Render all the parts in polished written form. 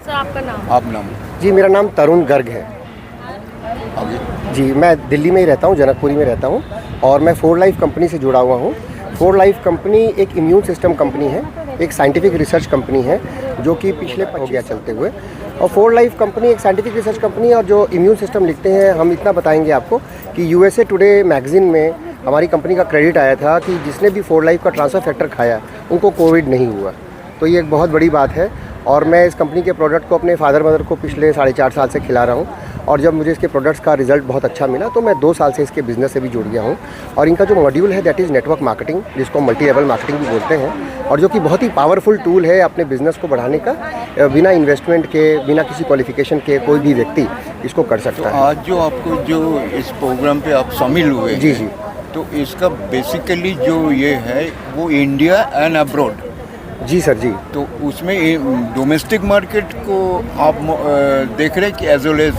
Sir आपका नाम? आप नाम? जी मेरा नाम तरुण गर्ग है। आगे। जी मैं दिल्ली में ही रहता हूँ, जनकपुरी में रहता हूँ और मैं 4 लाइफ कंपनी से जुड़ा हुआ हूँ। 4 लाइफ कंपनी एक इम्यून सिस्टम कंपनी है, एक साइंटिफिक रिसर्च कंपनी है जो कि पिछले हो गया चलते हुए। और 4 लाइफ कंपनी एक साइंटिफिक रिसर्च कंपनी है और जो इम्यून सिस्टम लिखते हैं, हम इतना बताएंगे आपको कि यूएसए टुडे मैगजीन में हमारी कंपनी का क्रेडिट आया था कि जिसने भी 4 लाइफ का ट्रांसफर फैक्टर खाया उनको कोविड नहीं हुआ। तो ये एक बहुत बड़ी बात है और मैं इस कंपनी के प्रोडक्ट को अपने फादर मदर को पिछले 4.5 साल से खिला रहा हूँ और जब मुझे इसके प्रोडक्ट्स का रिजल्ट बहुत अच्छा मिला तो मैं 2 साल से इसके बिज़नेस से भी जुड़ गया हूँ। और इनका जो मॉड्यूल है दैट इज़ नेटवर्क मार्केटिंग, जिसको मल्टी लेवल मार्केटिंग भी बोलते हैं और जो कि बहुत ही पावरफुल टूल है अपने बिज़नेस को बढ़ाने का। बिना इन्वेस्टमेंट के, बिना किसी क्वालिफिकेशन के कोई भी व्यक्ति इसको कर सकता है। आज जो आपको जो इस प्रोग्राम पे आप शामिल हुए जी जी, तो इसका बेसिकली जो ये है वो इंडिया एंड अब्रॉड। जी सर जी। तो उसमें डोमेस्टिक मार्केट को आप देख रहे हैं कि as well as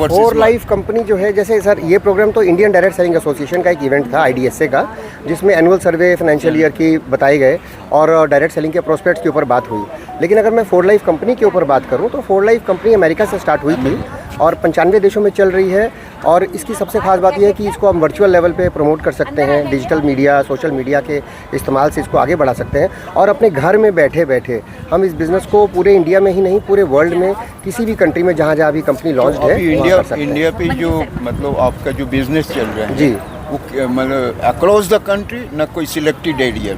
4 life company जो है, जैसे सर ये प्रोग्राम तो इंडियन डायरेक्ट सेलिंग एसोसिएशन का एक इवेंट था IDSA का, जिसमें एनुअल सर्वे फाइनेंशियल ईयर की बताए गए और डायरेक्ट सेलिंग के प्रोस्पेक्ट्स के ऊपर बात हुई। लेकिन अगर मैं 4 लाइफ कंपनी के ऊपर बात करूं तो 4 लाइफ कंपनी अमेरिका से स्टार्ट हुई थी और 95 देशों में चल रही है। और इसकी सबसे खास बात यह है कि इसको हम वर्चुअल लेवल पे प्रमोट कर सकते हैं, डिजिटल मीडिया, सोशल मीडिया के इस्तेमाल से इसको आगे बढ़ा सकते हैं और अपने घर में बैठे बैठे हम इस बिज़नेस को पूरे इंडिया में ही नहीं पूरे वर्ल्ड में किसी भी कंट्री में जहाँ जहाँ भी कंपनी लॉन्च है इंडिया पे जो मतलब आपका जो बिजनेस चल रहा है जी, वो मतलब अक्रॉस द कंट्री, ना कोई selected area?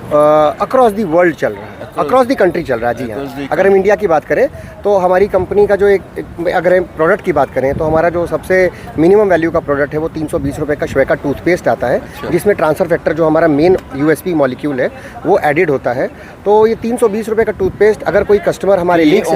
Across the world चल रहा है, अक्रॉस दी कंट्री चल रहा है। जी हाँ, अगर हम इंडिया की बात करें तो हमारी कंपनी का जो अगर हम प्रोडक्ट की बात करें तो हमारा जो सबसे मिनिमम वैल्यू का प्रोडक्ट है वो 320 रुपये का श्वेका टूथपेस्ट आता है, जिसमें ट्रांसफर फैक्टर जो हमारा मेन USP मॉलिक्यूल है वो एडिड होता है। तो ये 320 रुपये का टूथपेस्ट अगर कोई कस्टमर हमारे लिंक से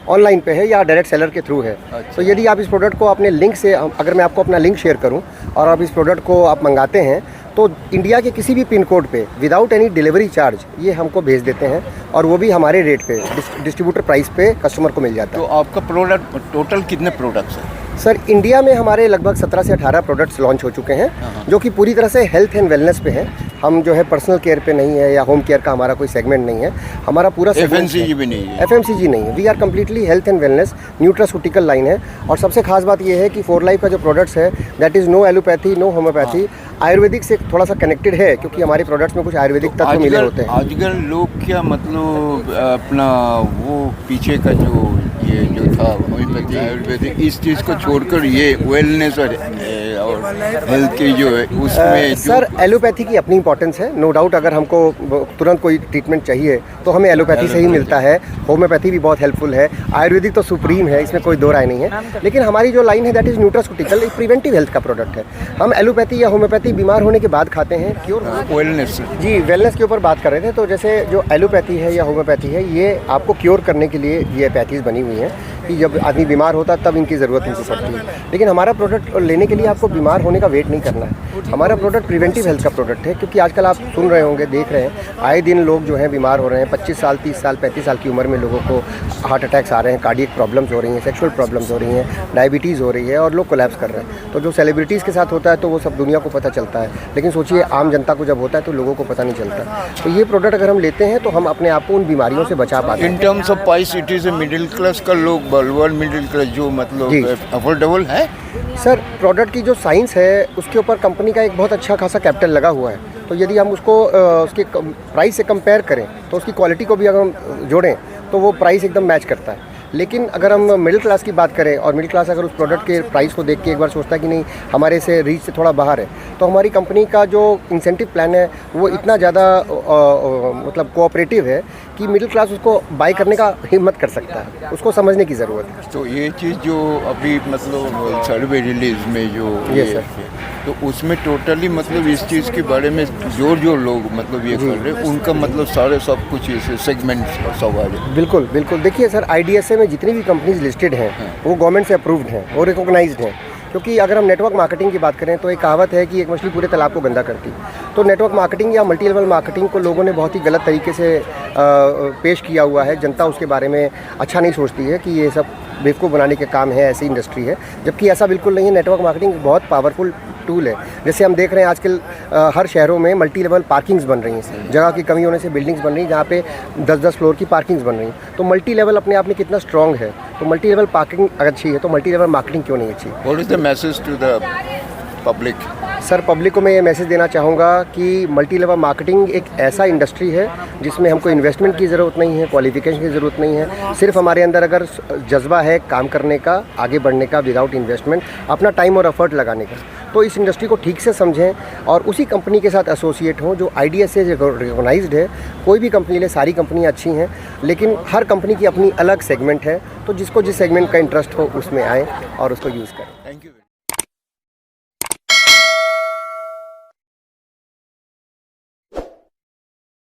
ऑनलाइन पे है या डायरेक्ट सेलर के थ्रू है, तो यदि आप इस प्रोडक्ट को अपने लिंक से, अगर मैं आपको अपना लिंक शेयर करूं और आप इस प्रोडक्ट को आप मंगाते हैं तो इंडिया के किसी भी पिन कोड पे विदाउट एनी डिलीवरी चार्ज ये हमको भेज देते हैं और वो भी हमारे रेट पे, डिस्ट्रीब्यूटर प्राइस पे कस्टमर को मिल जाता है। तो आपका प्रोडक्ट टोटल कितने प्रोडक्ट्स हैं सर? इंडिया में हमारे लगभग 17 से 18 प्रोडक्ट्स लॉन्च हो चुके हैं जो कि पूरी तरह से हेल्थ एंड वेलनेस पे है। हम जो है पर्सनल केयर पे नहीं है या होम केयर का हमारा कोई सेगमेंट नहीं है, हमारा पूरा FMCG भी नहीं है। FMCG नहीं है, we are completely health and wellness nutraceutical line है। और सबसे खास बात ये है कि 4 लाइफ का जो प्रोडक्ट्स है that is no allopathy, no homeopathy, ayurvedic से थोड़ा सा कनेक्टेड है क्योंकि हमारे प्रोडक्ट्स में कुछ आयुर्वेदिक तत्व मिले होते हैं। आजकल लोग क्या मतलब अपना वो पीछे का ये जो था होम्योपैथी आयुर्वेदिक, इस चीज़ को छोड़कर ये वेलनेस और हेल्थ की जो है उसमें सर एलोपैथी की अपनी इंपॉर्टेंस है, नो डाउट। अगर हमको तुरंत कोई ट्रीटमेंट चाहिए तो हमें एलोपैथी से ही मिलता है, होम्योपैथी भी बहुत हेल्पफुल है, आयुर्वेदिक तो सुप्रीम है, इसमें कोई दो राय नहीं है। लेकिन हमारी जो लाइन है दैट इज़ न्यूट्रास्यूटिकल, एक प्रिवेंटिव हेल्थ का प्रोडक्ट है। हम एलोपैथी या होम्योपैथी बीमार होने के बाद खाते हैं, क्योर वेलनेस। जी वेलनेस के ऊपर बात कर रहे थे। तो जैसे जो एलोपैथी है या होम्योपैथी है ये आपको क्योर करने के लिए ये पैथीज बनी हुई हैं कि जब आदमी बीमार होता है तब इनकी ज़रूरत इनको पड़ती है। लेकिन हमारा प्रोडक्ट लेने के लिए आपको बीमार होने का वेट नहीं करना है। हमारा प्रोडक्ट प्रिवेंटिव हेल्थ का प्रोडक्ट है क्योंकि आजकल आप सुन रहे होंगे, देख रहे हैं, आए दिन लोग जो हैं बीमार हो रहे हैं। 25 साल, 30 साल, 35 साल की उम्र में लोगों को हार्ट अटैक्स आ रहे हैं, कार्डियक प्रॉब्लम्स हो रही हैं, सेक्सुअल प्रॉब्लम्स हो रही हैं, डायबिटीज़ हो रही है और लोग कोलैप्स कर रहे हैं। तो जो सेलिब्रिटीज़ के साथ होता है तो वो सब दुनिया को पता चलता है, लेकिन सोचिए आम जनता को जब होता है तो लोगों को पता नहीं चलता। तो ये प्रोडक्ट अगर हम लेते हैं तो हम अपने आप को उन बीमारियों से बचा पाते हैं। In terms of price it is middle class का लोग, बलवर मिडिल क्लास जो मतलब अफोर्डेबल है। सर प्रोडक्ट की जो साइंस है उसके ऊपर कंपनी का एक बहुत अच्छा खासा कैपिटल लगा हुआ है। तो यदि हम उसको उसके प्राइस से कंपेयर करें तो उसकी क्वालिटी को भी अगर हम जोड़ें तो वो प्राइस एकदम मैच करता है। लेकिन अगर हम मिडिल क्लास की बात करें और मिडिल क्लास अगर उस प्रोडक्ट के प्राइस को देख के एक बार सोचता है कि नहीं हमारे से रीच से थोड़ा बाहर है, तो हमारी कंपनी का जो इंसेंटिव प्लान है वो इतना ज़्यादा मतलब कोऑपरेटिव है कि मिडिल क्लास उसको बाय करने का हिम्मत कर सकता है, उसको समझने की ज़रूरत है। तो ये चीज़ जो अभी मतलब सर्वे रिलीज में जो ये सर, तो उसमें टोटली मतलब इस चीज़ के बारे में जो लोग मतलब ये कर रहे हैं उनका मतलब सारे सब कुछ इस सेगमेंट सब आ जाए। बिल्कुल बिल्कुल। देखिए सर IDSA में जितनी भी कंपनीज लिस्टेड हैं वो गवर्नमेंट से अप्रूव्ड हैं और रिकॉग्नाइज्ड हैं। क्योंकि अगर हम नेटवर्क मार्केटिंग की बात करें तो एक कहावत है कि एक मछली पूरे तालाब को गंदा करती। तो नेटवर्क मार्केटिंग या मल्टी लेवल मार्केटिंग को लोगों ने बहुत ही गलत तरीके से पेश किया हुआ है। जनता उसके बारे में अच्छा नहीं सोचती है कि ये सब बेवकूफ़ बनाने के काम है, ऐसी इंडस्ट्री है, जबकि ऐसा बिल्कुल नहीं है। नेटवर्क मार्केटिंग बहुत पावरफुल टूल है। जैसे हम देख रहे हैं आजकल हर शहरों में मल्टी लेवल पार्किंग्स बन रही हैं, जगह की कमी होने से बिल्डिंग्स बन रही हैं जहाँ पे 10-10 फ्लोर की पार्किंग्स बन रही हैं। तो मल्टी लेवल अपने आप में कितना स्ट्रॉन्ग है, तो मल्टी लेवल पार्किंग अगर अच्छी है तो मल्टी लेवल मार्केटिंग क्यों नहीं अच्छी? What is the message to the public? Sir, public को मैं ये मैसेज देना चाहूँगा कि मल्टी लेवल मार्केटिंग एक ऐसा इंडस्ट्री है जिसमें हमको इन्वेस्टमेंट की ज़रूरत नहीं है, क्वालिफिकेशन की ज़रूरत नहीं है। सिर्फ हमारे अंदर अगर जज्बा है काम करने का, आगे बढ़ने का, विदाउट इन्वेस्टमेंट अपना टाइम और एफर्ट लगाने का, तो इस इंडस्ट्री को ठीक से समझें और उसी कंपनी के साथ एसोसिएट हों जो IDS से रिकॉग्नाइज्ड है। कोई भी कंपनी ले, सारी कंपनियाँ अच्छी हैं, लेकिन हर कंपनी की अपनी अलग सेगमेंट है, तो जिसको जिस सेगमेंट का इंटरेस्ट हो उसमें आएँ और उसको यूज़ करें। Thank you.